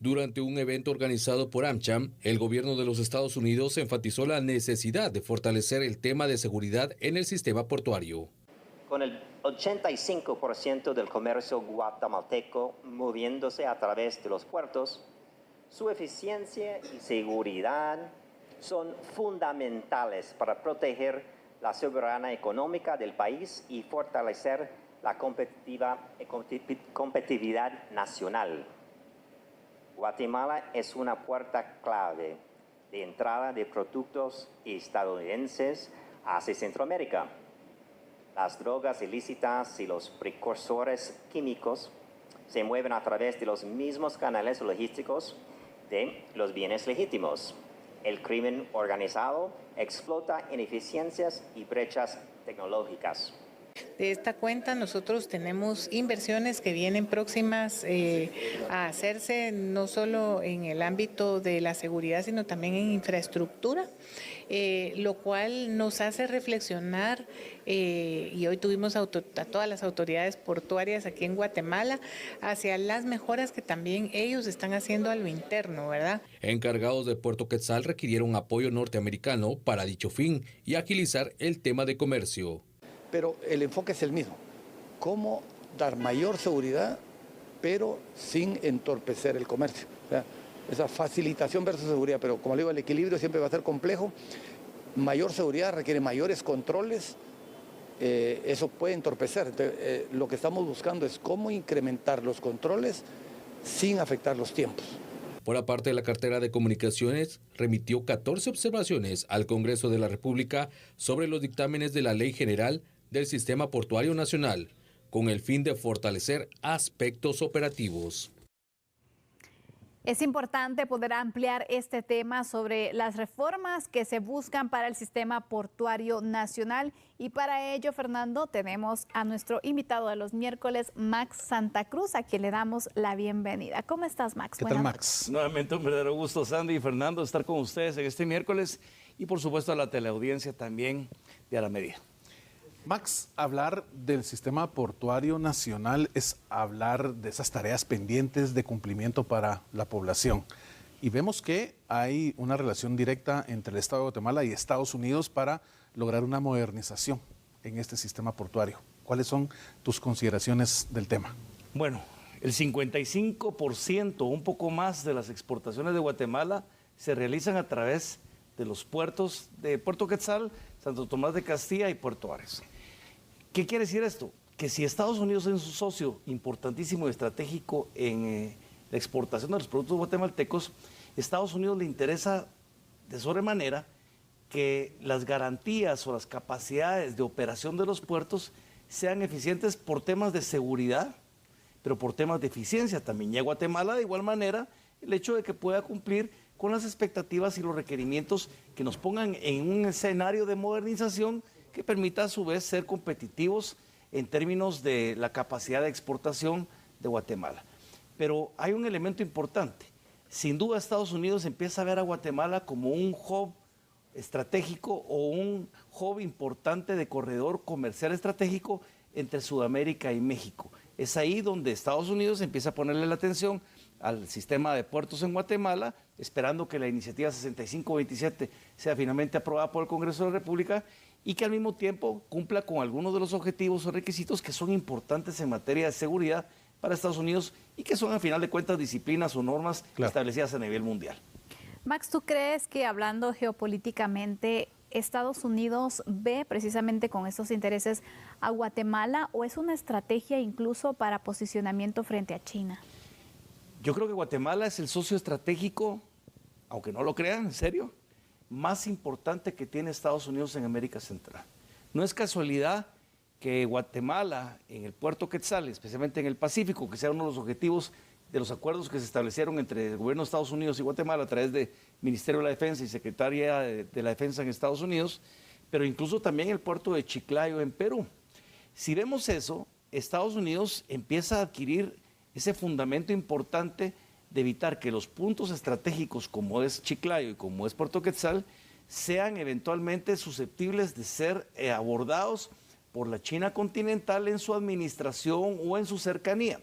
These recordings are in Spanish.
Durante un evento organizado por AmCham, el gobierno de los Estados Unidos enfatizó la necesidad de fortalecer el tema de seguridad en el sistema portuario. Con el 85% del comercio guatemalteco moviéndose a través de los puertos, su eficiencia y seguridad son fundamentales para proteger la soberanía económica del país y fortalecer la competitividad nacional. Guatemala es una puerta clave de entrada de productos estadounidenses hacia Centroamérica. Las drogas ilícitas y los precursores químicos se mueven a través de los mismos canales logísticos de los bienes legítimos. El crimen organizado explota ineficiencias y brechas tecnológicas. De esta cuenta nosotros tenemos inversiones que vienen próximas a hacerse no solo en el ámbito de la seguridad, sino también en infraestructura, lo cual nos hace reflexionar y hoy tuvimos a todas las autoridades portuarias aquí en Guatemala hacia las mejoras que también ellos están haciendo a lo interno, ¿verdad? Encargados de Puerto Quetzal requirieron apoyo norteamericano para dicho fin y agilizar el tema de comercio. Pero el enfoque es el mismo, cómo dar mayor seguridad, pero sin entorpecer el comercio. O sea, esa facilitación versus seguridad, pero como le digo, el equilibrio siempre va a ser complejo. Mayor seguridad requiere mayores controles, eso puede entorpecer. Entonces, lo que estamos buscando es cómo incrementar los controles sin afectar los tiempos. Por la parte de la cartera de comunicaciones, remitió 14 observaciones al Congreso de la República sobre los dictámenes de la Ley General del Sistema Portuario Nacional, con el fin de fortalecer aspectos operativos. Es importante poder ampliar este tema sobre las reformas que se buscan para el sistema portuario nacional y para ello, Fernando, tenemos a nuestro invitado de los miércoles, Max Santa Cruz, a quien le damos la bienvenida. ¿Cómo estás, Max? ¿Qué tal, Max? Nuevamente un verdadero gusto, Sandy y Fernando, estar con ustedes en este miércoles y por supuesto a la teleaudiencia también de A la Medida. Max, hablar del sistema portuario nacional es hablar de esas tareas pendientes de cumplimiento para la población. Y vemos que hay una relación directa entre el Estado de Guatemala y Estados Unidos para lograr una modernización en este sistema portuario. ¿Cuáles son tus consideraciones del tema? Bueno, el 55%, un poco más de las exportaciones de Guatemala se realizan a través de los puertos de Puerto Quetzal, Santo Tomás de Castilla y Puerto Ares. ¿Qué quiere decir esto? Que si Estados Unidos es un socio importantísimo y estratégico en la exportación de los productos guatemaltecos, Estados Unidos le interesa de sobremanera que las garantías o las capacidades de operación de los puertos sean eficientes por temas de seguridad, pero por temas de eficiencia también. Y a Guatemala, de igual manera, el hecho de que pueda cumplir con las expectativas y los requerimientos que nos pongan en un escenario de modernización que permita a su vez ser competitivos en términos de la capacidad de exportación de Guatemala. Pero hay un elemento importante. Sin duda Estados Unidos empieza a ver a Guatemala como un hub estratégico o un hub importante de corredor comercial estratégico entre Sudamérica y México. Es ahí donde Estados Unidos empieza a ponerle la atención al sistema de puertos en Guatemala, esperando que la iniciativa 6527 sea finalmente aprobada por el Congreso de la República y que al mismo tiempo cumpla con algunos de los objetivos o requisitos que son importantes en materia de seguridad para Estados Unidos y que son, al final de cuentas, disciplinas o normas establecidas a nivel mundial. Max, ¿tú crees que hablando geopolíticamente, Estados Unidos ve precisamente con estos intereses a Guatemala o es una estrategia incluso para posicionamiento frente a China? Yo creo que Guatemala es el socio estratégico, aunque no lo crean, en serio, más importante que tiene Estados Unidos en América Central. No es casualidad que Guatemala, en el puerto Quetzal, especialmente en el Pacífico, que sea uno de los objetivos de los acuerdos que se establecieron entre el gobierno de Estados Unidos y Guatemala a través del Ministerio de la Defensa y Secretaría de la Defensa en Estados Unidos, pero incluso también el puerto de Chiclayo en Perú. Si vemos eso, Estados Unidos empieza a adquirir ese fundamento importante de evitar que los puntos estratégicos como es Chiclayo y como es Puerto Quetzal sean eventualmente susceptibles de ser abordados por la China continental en su administración o en su cercanía.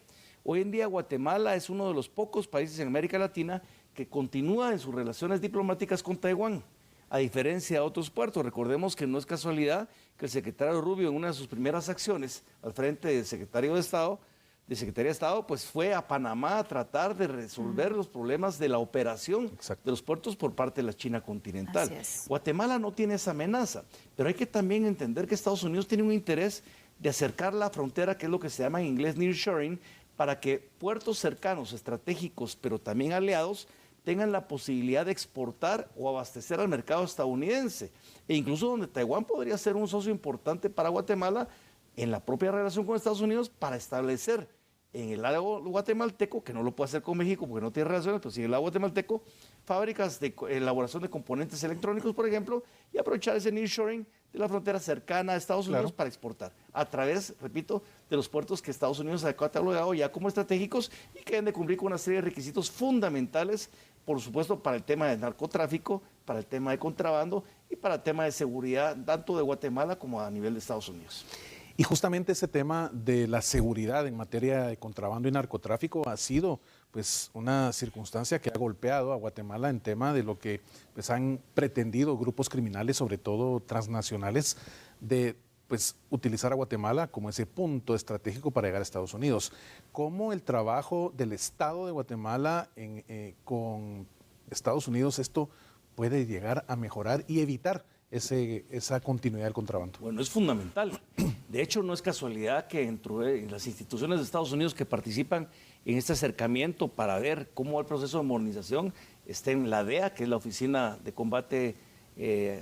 Hoy en día Guatemala es uno de los pocos países en América Latina que continúa en sus relaciones diplomáticas con Taiwán, a diferencia de otros puertos. Recordemos que no es casualidad que el secretario Rubio, en una de sus primeras acciones al frente del Secretaría de Estado, pues fue a Panamá a tratar de resolver los problemas de la operación de los puertos por parte de la China continental. Guatemala no tiene esa amenaza, pero hay que también entender que Estados Unidos tiene un interés de acercar la frontera, que es lo que se llama en inglés nearshoring, para que puertos cercanos, estratégicos, pero también aliados, tengan la posibilidad de exportar o abastecer al mercado estadounidense, e incluso donde Taiwán podría ser un socio importante para Guatemala en la propia relación con Estados Unidos para establecer en el lado guatemalteco, que no lo puede hacer con México porque no tiene relaciones, pero sí en el lado guatemalteco, fábricas de elaboración de componentes electrónicos, por ejemplo, y aprovechar ese nearshoring de la frontera cercana a Estados Unidos para exportar, a través, repito, de los puertos que Estados Unidos ha catalogado ya como estratégicos y que deben de cumplir con una serie de requisitos fundamentales, por supuesto, para el tema del narcotráfico, para el tema de contrabando y para el tema de seguridad, tanto de Guatemala como a nivel de Estados Unidos. Y justamente ese tema de la seguridad en materia de contrabando y narcotráfico ha sido pues una circunstancia que ha golpeado a Guatemala en tema de lo que pues han pretendido grupos criminales, sobre todo transnacionales, de pues utilizar a Guatemala como ese punto estratégico para llegar a Estados Unidos. ¿Cómo el trabajo del Estado de Guatemala con Estados Unidos esto puede llegar a mejorar y evitar esa continuidad del contrabando? Bueno, es fundamental. De hecho, no es casualidad que en las instituciones de Estados Unidos que participan en este acercamiento para ver cómo va el proceso de modernización estén la DEA, que es la Oficina de Combate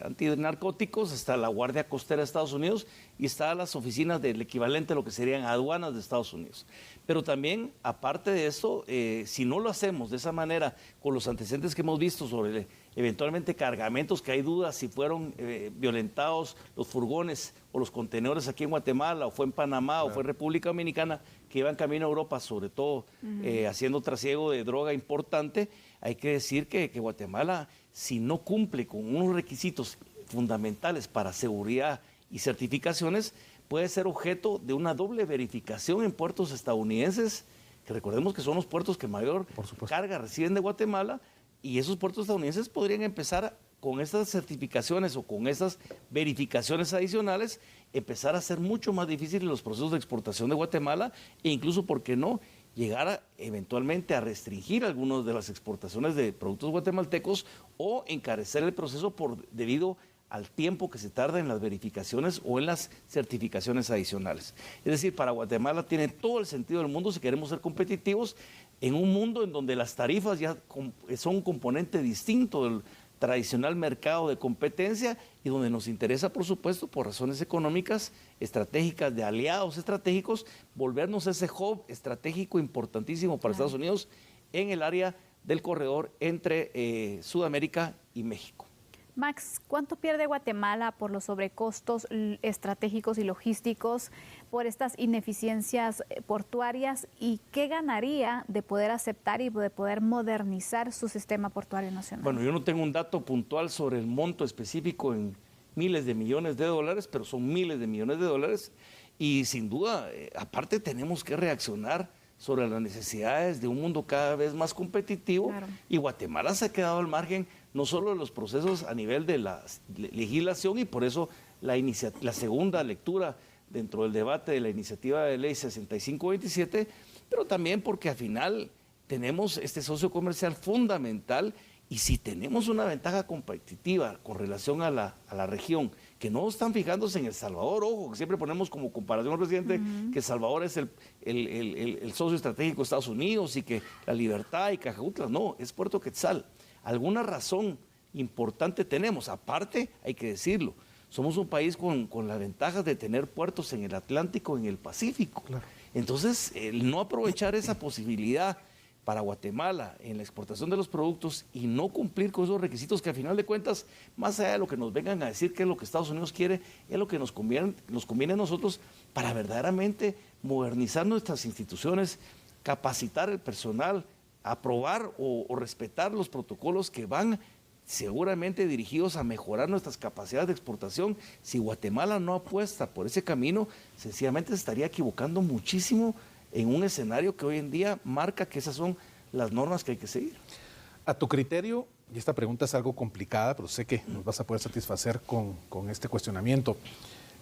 Antinarcóticos, está la Guardia Costera de Estados Unidos y está las oficinas del equivalente a lo que serían aduanas de Estados Unidos. Pero también, aparte de esto, si no lo hacemos de esa manera, con los antecedentes que hemos visto sobre eventualmente cargamentos que hay dudas si fueron violentados los furgones o los contenedores aquí en Guatemala, o fue en Panamá, o fue en República Dominicana, que iban camino a Europa, sobre todo haciendo trasiego de droga importante, hay que decir que Guatemala, si no cumple con unos requisitos fundamentales para seguridad y certificaciones, puede ser objeto de una doble verificación en puertos estadounidenses, que recordemos que son los puertos que mayor carga reciben de Guatemala, y esos puertos estadounidenses podrían empezar con estas certificaciones o con estas verificaciones adicionales, empezar a ser mucho más difíciles los procesos de exportación de Guatemala e incluso, ¿por qué no?, llegar eventualmente a restringir algunas de las exportaciones de productos guatemaltecos o encarecer el proceso debido al tiempo que se tarda en las verificaciones o en las certificaciones adicionales. Es decir, para Guatemala tiene todo el sentido del mundo si queremos ser competitivos en un mundo en donde las tarifas ya son un componente distinto del tradicional mercado de competencia y donde nos interesa, por supuesto, por razones económicas, estratégicas, de aliados estratégicos, volvernos ese hub estratégico importantísimo para Estados Unidos en el área del corredor entre Sudamérica y México. Max, ¿cuánto pierde Guatemala por los sobrecostos estratégicos y logísticos, por estas ineficiencias portuarias, y qué ganaría de poder aceptar y de poder modernizar su sistema portuario nacional? Bueno, yo no tengo un dato puntual sobre el monto específico en miles de millones de dólares, pero son miles de millones de dólares y sin duda, aparte tenemos que reaccionar sobre las necesidades de un mundo cada vez más competitivo y Guatemala se ha quedado al margen no solo de los procesos a nivel de la legislación y por eso la segunda lectura dentro del debate de la iniciativa de ley 6527, pero también porque al final tenemos este socio comercial fundamental y si tenemos una ventaja competitiva con relación a la región, que no están fijándose en El Salvador, ojo, que siempre ponemos como comparación, presidente, que El Salvador es el socio estratégico de Estados Unidos y que La Libertad y Cajutla, no, es Puerto Quetzal. Alguna razón importante tenemos, aparte hay que decirlo, somos un país con las ventajas de tener puertos en el Atlántico y en el Pacífico. Entonces, el no aprovechar esa posibilidad para Guatemala en la exportación de los productos y no cumplir con esos requisitos que al final de cuentas, más allá de lo que nos vengan a decir que es lo que Estados Unidos quiere, es lo que nos conviene a nosotros para verdaderamente modernizar nuestras instituciones, capacitar el personal, aprobar o respetar los protocolos que van seguramente dirigidos a mejorar nuestras capacidades de exportación. Si Guatemala no apuesta por ese camino, sencillamente se estaría equivocando muchísimo en un escenario que hoy en día marca que esas son las normas que hay que seguir. A tu criterio, y esta pregunta es algo complicada, pero sé que nos vas a poder satisfacer con este cuestionamiento.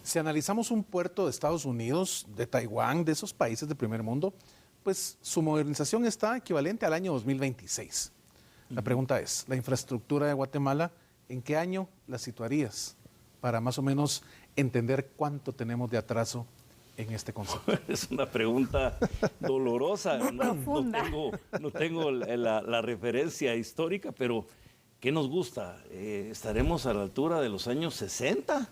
Si analizamos un puerto de Estados Unidos, de Taiwán, de esos países del primer mundo, pues su modernización está equivalente al año 2026. La pregunta es, ¿la infraestructura de Guatemala, en qué año la situarías? Para más o menos entender cuánto tenemos de atraso en este concepto. Es una pregunta dolorosa. Profunda. No tengo la referencia histórica, pero ¿qué nos gusta? ¿Estaremos a la altura de los años 60?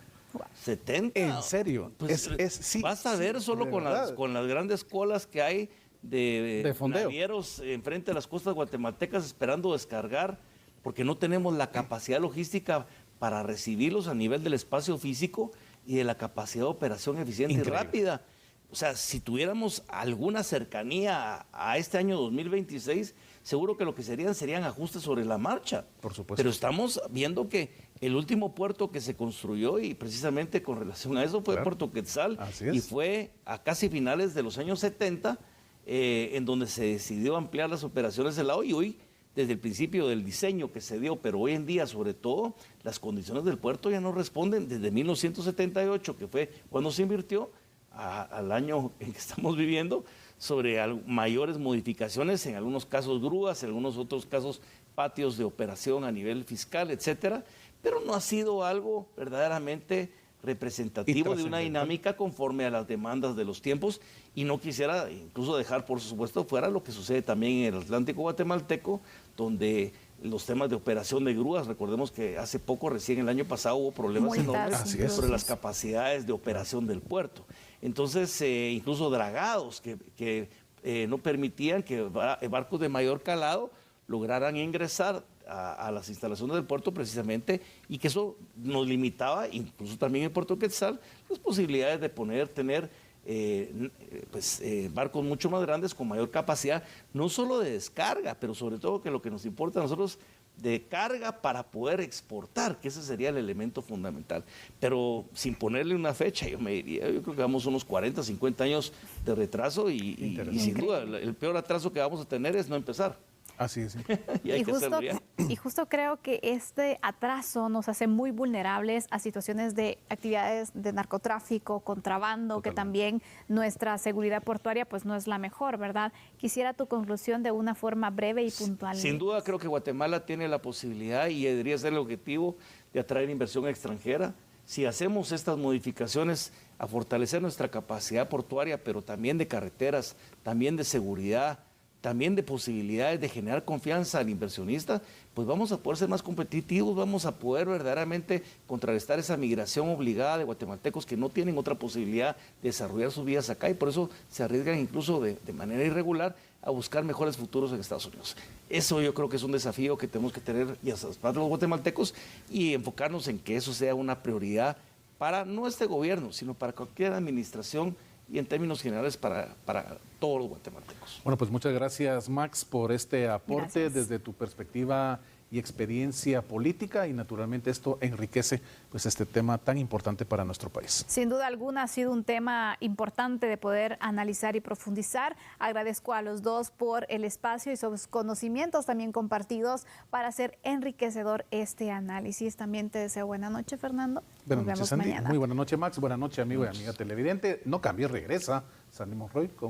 70. ¿En serio? Pues, sí, vas a ver solo con las grandes colas que hay de navieros enfrente de las costas guatemaltecas esperando descargar, porque no tenemos la capacidad logística para recibirlos a nivel del espacio físico y de la capacidad de operación eficiente y rápida. O sea, si tuviéramos alguna cercanía a este año 2026, seguro que lo que serían ajustes sobre la marcha. Por supuesto. Pero estamos viendo que el último puerto que se construyó, y precisamente con relación a eso, fue Puerto Quetzal, y fue a casi finales de los años 70, en donde se decidió ampliar las operaciones del lado, y hoy, desde el principio del diseño que se dio, pero hoy en día, sobre todo, las condiciones del puerto ya no responden desde 1978, que fue cuando se invirtió, al año en que estamos viviendo, sobre mayores modificaciones, en algunos casos grúas, en algunos otros casos patios de operación a nivel fiscal, etcétera, pero no ha sido algo verdaderamente representativo de una dinámica conforme a las demandas de los tiempos, y no quisiera incluso dejar, por supuesto, fuera lo que sucede también en el Atlántico guatemalteco, donde los temas de operación de grúas, recordemos que hace poco, recién el año pasado, hubo problemas enormes sobre las capacidades de operación del puerto. Entonces, incluso dragados que no permitían que barcos de mayor calado lograran ingresar a las instalaciones del puerto precisamente, y que eso nos limitaba, incluso también en Puerto Quetzal, las posibilidades de tener barcos mucho más grandes con mayor capacidad, no solo de descarga, pero sobre todo que lo que nos importa a nosotros, de carga para poder exportar, que ese sería el elemento fundamental. Pero sin ponerle una fecha, yo creo que vamos unos 40, 50 años de retraso, y sin duda el peor atraso que vamos a tener es no empezar. Así es. Y justo creo que este atraso nos hace muy vulnerables a situaciones de actividades de narcotráfico, contrabando, que también nuestra seguridad portuaria pues no es la mejor, ¿verdad? Quisiera tu conclusión de una forma breve y puntual. Sin duda creo que Guatemala tiene la posibilidad, y debería ser el objetivo, de atraer inversión extranjera. Si hacemos estas modificaciones a fortalecer nuestra capacidad portuaria, pero también de carreteras, también de seguridad, también de posibilidades de generar confianza al inversionista, pues vamos a poder ser más competitivos, vamos a poder verdaderamente contrarrestar esa migración obligada de guatemaltecos que no tienen otra posibilidad de desarrollar sus vidas acá, y por eso se arriesgan incluso de manera irregular a buscar mejores futuros en Estados Unidos. Eso yo creo que es un desafío que tenemos que tener y para los guatemaltecos, y enfocarnos en que eso sea una prioridad para no este gobierno, sino para cualquier administración, y en términos generales para todos los guatemaltecos. Bueno, pues muchas gracias, Max, por este aporte desde tu perspectiva y experiencia política, y naturalmente esto enriquece pues este tema tan importante para nuestro país. Sin duda alguna ha sido un tema importante de poder analizar y profundizar. Agradezco a los dos por el espacio y sus conocimientos también compartidos para hacer enriquecedor este análisis. También te deseo buena noche, Fernando. Buenas noches, Sandy. Mañana. Muy buena noche, Max. Buenas noches, amigo y amiga televidente. No cambie, regresa Sandy Monroy con